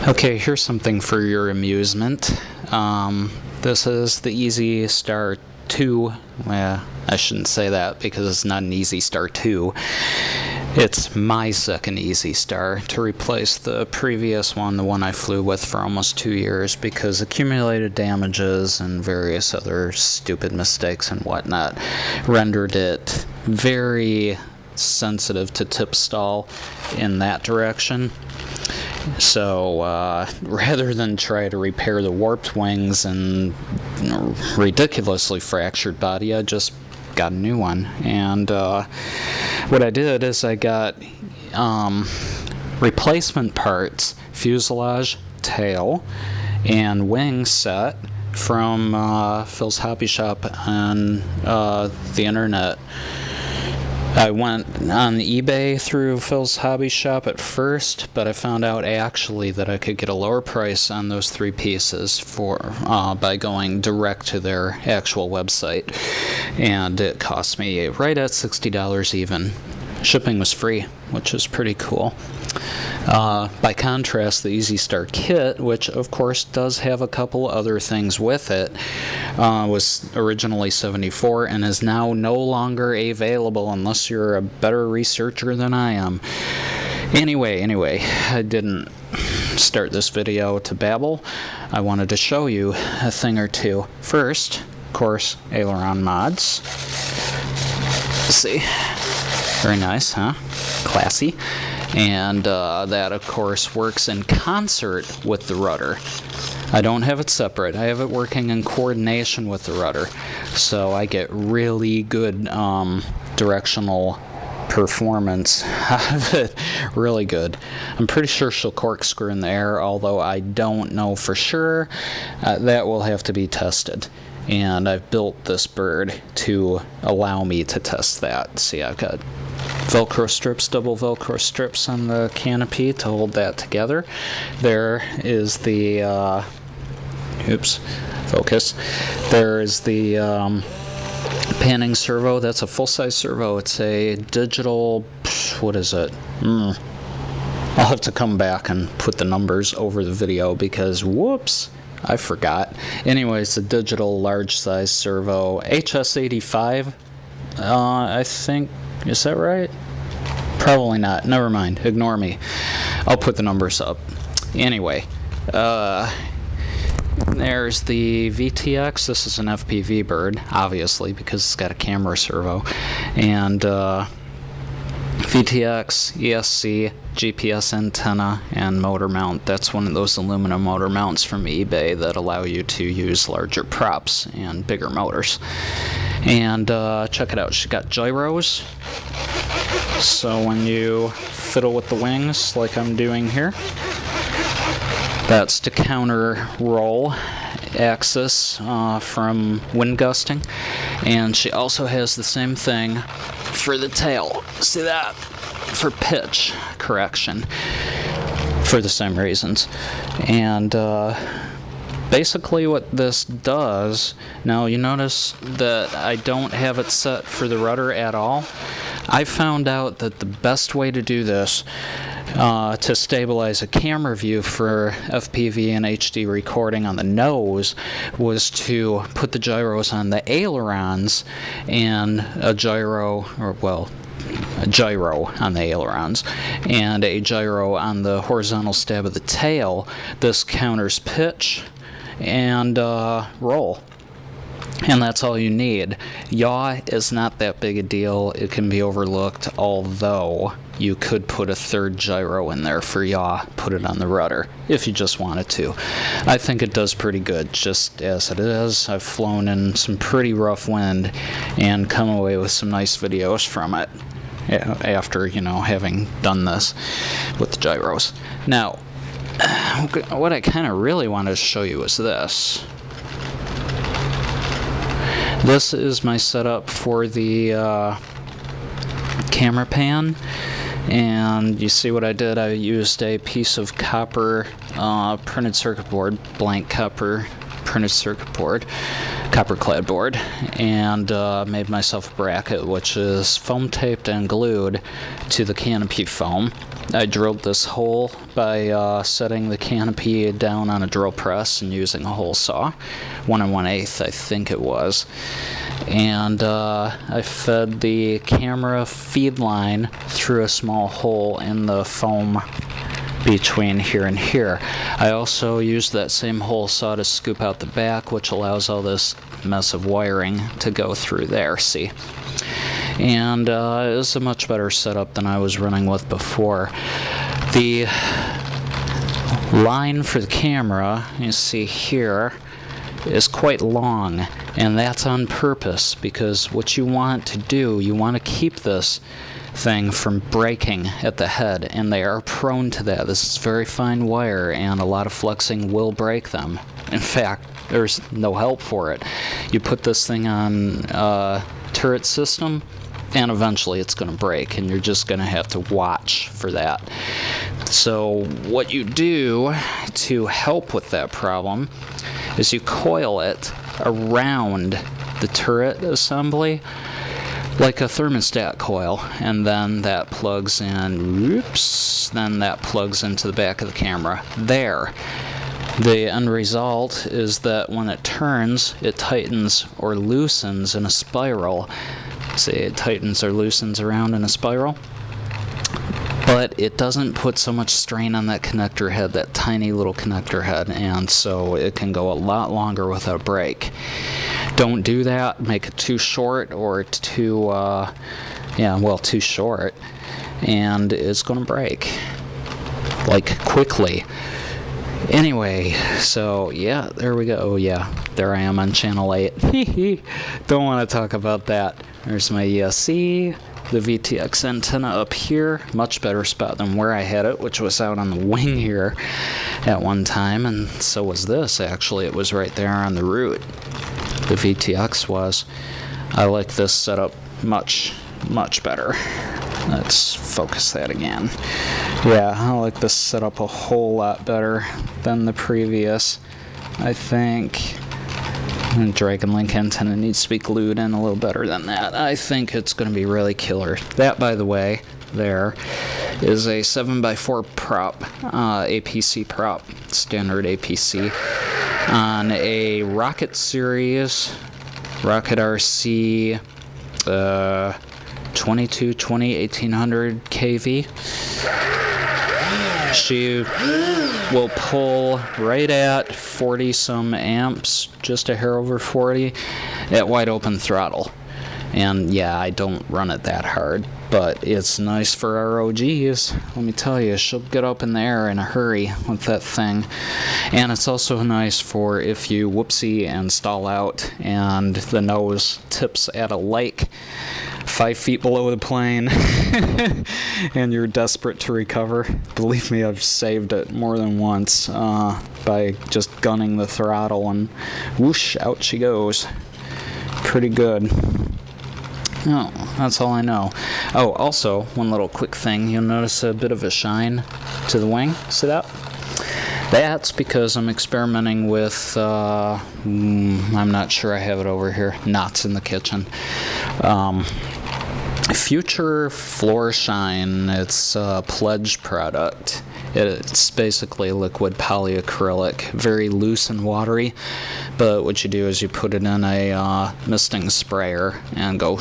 Okay, here's something for your amusement. This is the EasyStar 2. Well, I shouldn't say that because it's not an EasyStar 2. It's my second EasyStar to replace the previous one, the one I flew with for almost 2 years, because accumulated damages and various other stupid mistakes and whatnot rendered it very sensitive to tip stall in that direction. So rather than try to repair the warped wings and ridiculously fractured body, I just got a new one. And what I did is I got replacement parts, fuselage, tail, and wing set from Phil's Hobby Shop on the internet. I went on eBay through Phil's Hobby Shop at first, but I found out actually that I could get a lower price on those 3 pieces by going direct to their actual website, and it cost me right at $60 even. Shipping was free, which is pretty cool. By contrast, the EasyStar kit, which of course does have a couple other things with it, was originally $74 and is now no longer available unless you're a better researcher than I am. Anyway, I didn't start this video to babble. I wanted to show you a thing or two. First, of course, Aileron Mods. Let's see. Very nice, huh? Classy. And that, of course, works in concert with the rudder. I don't have it separate. I have it working in coordination with the rudder. So I get really good directional performance out of it. Really good. I'm pretty sure she'll corkscrew in the air, although I don't know for sure. That will have to be tested. And I've built this bird to allow me to test that. See, I've got Velcro strips, double Velcro strips on the canopy to hold that together. There is the, focus. There is the panning servo. That's a full-size servo. It's a digital, what is it? I'll have to come back and put the numbers over the video because, whoops, I forgot. Anyways, a digital large-size servo. HS85, I think. Is that right? Probably not. Never mind. Ignore me. I'll put the numbers up. Anyway, there's the VTX. This is an FPV bird, obviously, because it's got a camera servo. And VTX, ESC, GPS antenna, and motor mount. That's one of those aluminum motor mounts from eBay that allow you to use larger props and bigger motors. And check it out, she's got gyros. So when you fiddle with the wings, like I'm doing here, that's to counter roll axis from wind gusting. And she also has the same thing for the tail. See that? For pitch correction, for the same reasons. And basically what this does, now you notice that I don't have it set for the rudder at all. I found out that the best way to do this to stabilize a camera view for FPV and HD recording on the nose was to put the gyros on the ailerons and a gyro on the ailerons and a gyro on the horizontal stab of the tail. This counters pitch and roll. And that's all you need. Yaw is not that big a deal. It can be overlooked, although you could put a third gyro in there for yaw, put it on the rudder, if you just wanted to. I think it does pretty good, just as it is. I've flown in some pretty rough wind and come away with some nice videos from it after, having done this with the gyros. Now, what I kind of really wanted to show you is this. This is my setup for the camera pan, and you see what I did. I used a piece of copper printed circuit board, blank copper printed circuit board, copper clad board, and made myself a bracket which is foam taped and glued to the canopy foam. I drilled this hole by setting the canopy down on a drill press and using a hole saw, 1 1/8 I think it was. And I fed the camera feed line through a small hole in the foam between here and here. I also used that same hole saw to scoop out the back, which allows all this mess of wiring to go through there, see? And it was a much better setup than I was running with before. The line for the camera, you see here, is quite long, and that's on purpose, because what you want to do, you want to keep this thing from breaking at the head, and they are prone to that. This is very fine wire, and a lot of flexing will break them. In fact, there's no help for it. You put this thing on a turret system, and eventually it's going to break, and you're just going to have to watch for that. So what you do to help with that problem is you coil it around the turret assembly like a thermostat coil, and then that plugs in, then that plugs into the back of the camera. There. The end result is that when it turns, it tightens or loosens in a spiral. See, it tightens or loosens around in a spiral. But it doesn't put so much strain on that connector head, that tiny little connector head, and so it can go a lot longer without a break. Don't do that. Make it too short or too, too short, and it's going to break, like, quickly. Anyway, so yeah, there we go. Oh yeah, there I am on channel 8. Don't want to talk about that. There's my ESC, the VTX antenna up here, much better spot than where I had it, which was out on the wing here at one time, and so was this, actually. It was right there on the root. The VTX was. I like this setup much, much better. Let's focus that again. Yeah, I like this setup a whole lot better than the previous. I think the Dragon Link antenna needs to be glued in a little better than that. I think it's going to be really killer. That, by the way, there is a 7x4 prop, APC prop, standard APC, on a Rocket Series, Rocket RC, 2220 1800 kV. She will pull right at 40 some amps, just a hair over 40, at wide open throttle. And yeah, I don't run it that hard, but it's nice for ROGs. Let me tell you, she'll get up in the air in a hurry with that thing. And it's also nice for if you whoopsie and stall out and the nose tips at a lake 5 feet below the plane and you're desperate to recover. Believe me, I've saved it more than once by just gunning the throttle and whoosh, out she goes. Pretty good. Oh, that's all I know. Oh, also, one little quick thing. You'll notice a bit of a shine to the wing. See that? That's because I'm experimenting with, I'm not sure I have it over here, knots in the kitchen. Future Floor Shine, it's a Pledge product. It's basically liquid polyacrylic, very loose and watery, but what you do is you put it in a misting sprayer and go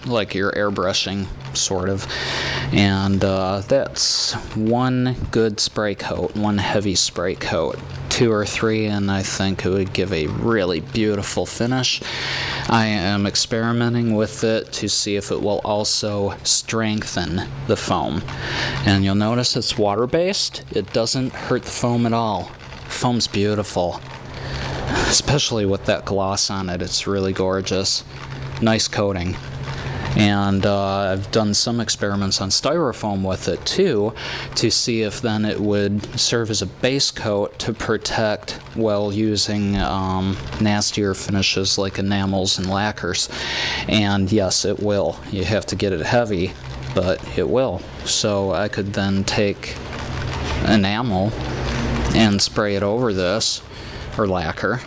like you're airbrushing, sort of. And that's one good spray coat, one heavy spray coat. 2 or 3, and I think it would give a really beautiful finish. I am experimenting with it to see if it will also strengthen the foam. And you'll notice it's water-based. It doesn't hurt the foam at all. Foam's beautiful, especially with that gloss on it. It's really gorgeous. Nice coating. And I've done some experiments on styrofoam with it too, to see if then it would serve as a base coat to protect while using nastier finishes like enamels and lacquers. And yes, it will. You have to get it heavy, but it will. So I could then take enamel and spray it over this, or lacquer,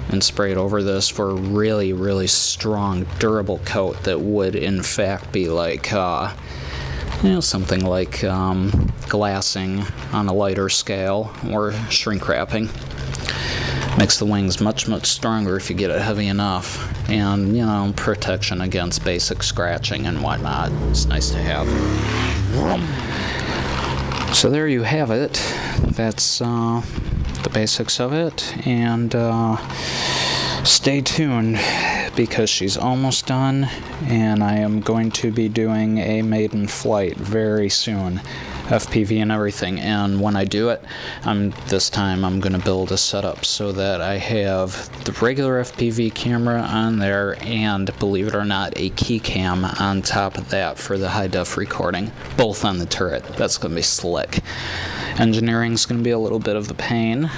and spray it over this for a really, really strong, durable coat that would, in fact, be like something like glassing on a lighter scale or shrink wrapping. Makes the wings much, much stronger if you get it heavy enough. And, protection against basic scratching and whatnot. It's nice to have. So there you have it. That's the basics of it. And stay tuned, because she's almost done, and I am going to be doing a Maiden Flight very soon. FPV and everything, and when I do it, this time I'm going to build a setup so that I have the regular FPV camera on there and, believe it or not, a key cam on top of that for the high def recording, both on the turret. That's going to be slick. Engineering's going to be a little bit of the pain.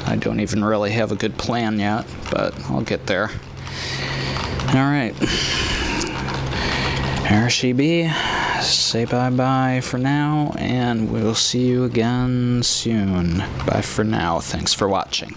I don't even really have a good plan yet, but I'll get there. Alright, there she be. Say bye-bye for now, and we'll see you again soon. Bye for now. Thanks for watching.